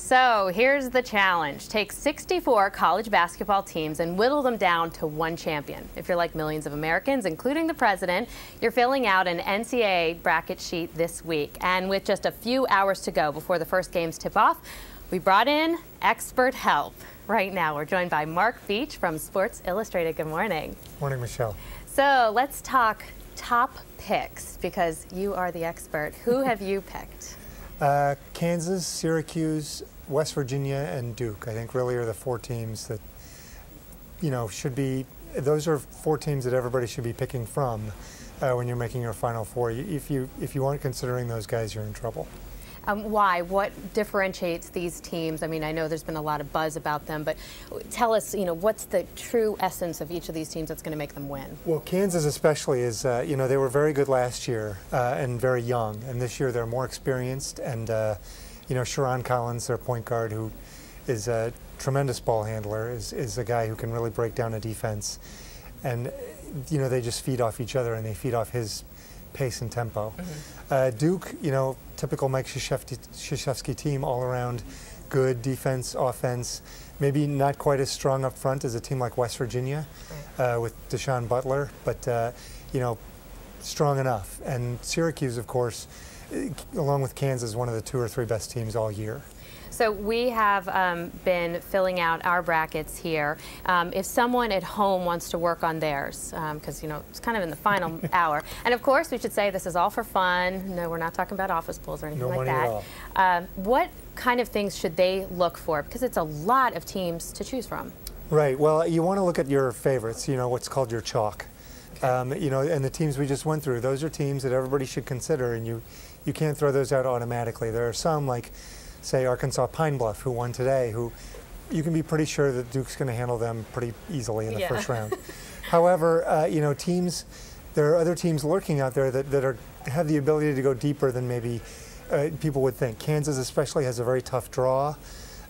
So here's the challenge. Take 64 college basketball teams and whittle them down to one champion. If you're like millions of Americans, including the president, you're filling out an NCAA bracket sheet this week. And with just a few hours to go before the first games tip off, we brought in expert help. Right now, we're joined by Mark Beech from Sports Illustrated. Good morning. Morning, Michelle. So let's talk top picks because you are the expert. Who have you picked? Kansas, Syracuse, West Virginia, and Duke. I think really are the four teams that, should be, those are four teams that everybody should be picking from when you're making your Final Four. If you aren't considering those guys, you're in trouble. Why? What differentiates these teams? I mean, I know there's been a lot of buzz about them, but tell us, what's the true essence of each of these teams that's going to make them win? Well, Kansas especially is, they were very good last year and very young, and this year they're more experienced. And Sharon Collins, their point guard, who is a tremendous ball handler, is a guy who can really break down a defense. And they just feed off each other, and they feed off his pace and tempo. Mm-hmm. Duke, typical Mike Krzyzewski team, all around good defense, offense, maybe not quite as strong up front as a team like West Virginia with Deshaun Butler, but strong enough. And Syracuse, of course, along with Kansas, one of the 2 or 3 best teams all year. So we have been filling out our brackets here. If someone at home wants to work on theirs, because it's kind of in the final hour, and of course we should say this is all for fun. No, we're not talking about office pools or anything like that. No money at all. What kind of things should they look for? Because it's a lot of teams to choose from. Right. Well, you want to look at your favorites. What's called your chalk. And the teams we just went through, those are teams that everybody should consider, and you can't throw those out automatically. There are some like, say, Arkansas Pine Bluff, who won today, who you can be pretty sure that Duke's going to handle them pretty easily in the first round. However, there are other teams lurking out there that have the ability to go deeper than maybe people would think. Kansas especially has a very tough draw.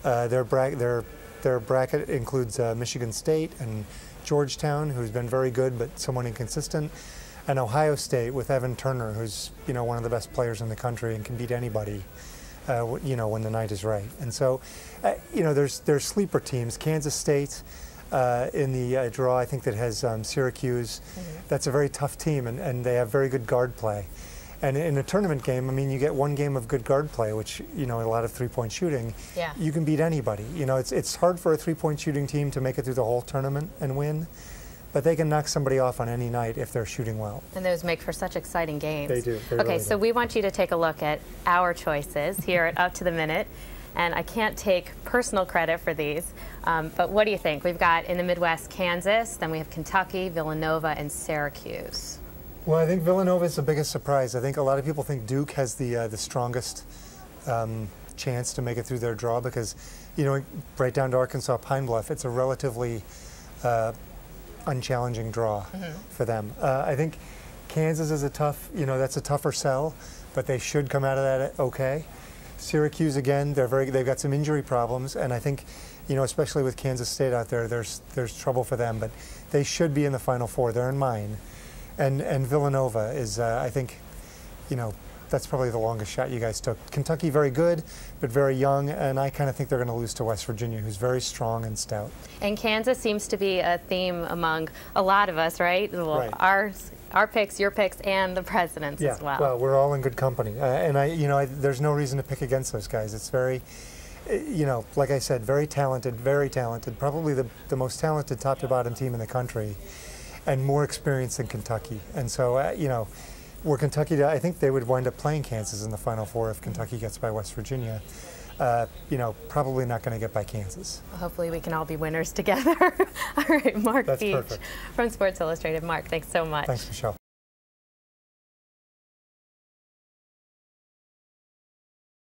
Their bracket includes Michigan State and Georgetown, who's been very good but somewhat inconsistent, and Ohio State with Evan Turner, who's one of the best players in the country and can beat anybody. When the night is right. And so, there's sleeper teams. Kansas State in the draw, I think, that has Syracuse. Mm-hmm. That's a very tough team, and they have very good guard play. And in a tournament game, I mean, you get one game of good guard play, which, a lot of three-point shooting. Yeah. You can beat anybody. It's hard for a three-point shooting team to make it through the whole tournament and win. But they can knock somebody off on any night if they're shooting well. And those make for such exciting games. They do. Okay, so we want you to take a look at our choices here at Up to the Minute. And I can't take personal credit for these, but what do you think? We've got in the Midwest, Kansas, then we have Kentucky, Villanova, and Syracuse. Well, I think Villanova is the biggest surprise. I think a lot of people think Duke has the strongest chance to make it through their draw because, right down to Arkansas Pine Bluff, it's a relatively unchallenging draw for them. I think Kansas is a tough, that's a tougher sell, but they should come out of that okay. Syracuse, again, they've got some injury problems, and I think, especially with Kansas State out there, there's trouble for them, but they should be in the Final Four. They're in mine. And Villanova is, I think, that's probably the longest shot you guys took. Kentucky, very good, but very young, and I kind of think they're going to lose to West Virginia, who's very strong and stout. And Kansas seems to be a theme among a lot of us, right? Well, right. Our picks, your picks, and the president's as well. Well, we're all in good company, and there's no reason to pick against those guys. It's very, like I said, very talented, probably the most talented top-to-bottom team in the country, and more experienced than Kentucky. And so, were Kentucky I think they would wind up playing Kansas in the Final Four if Kentucky gets by West Virginia. Probably not going to get by Kansas. Well, hopefully we can all be winners together. All right, Mark Beech from Sports Illustrated. Mark, thanks so much. Thanks, Michelle.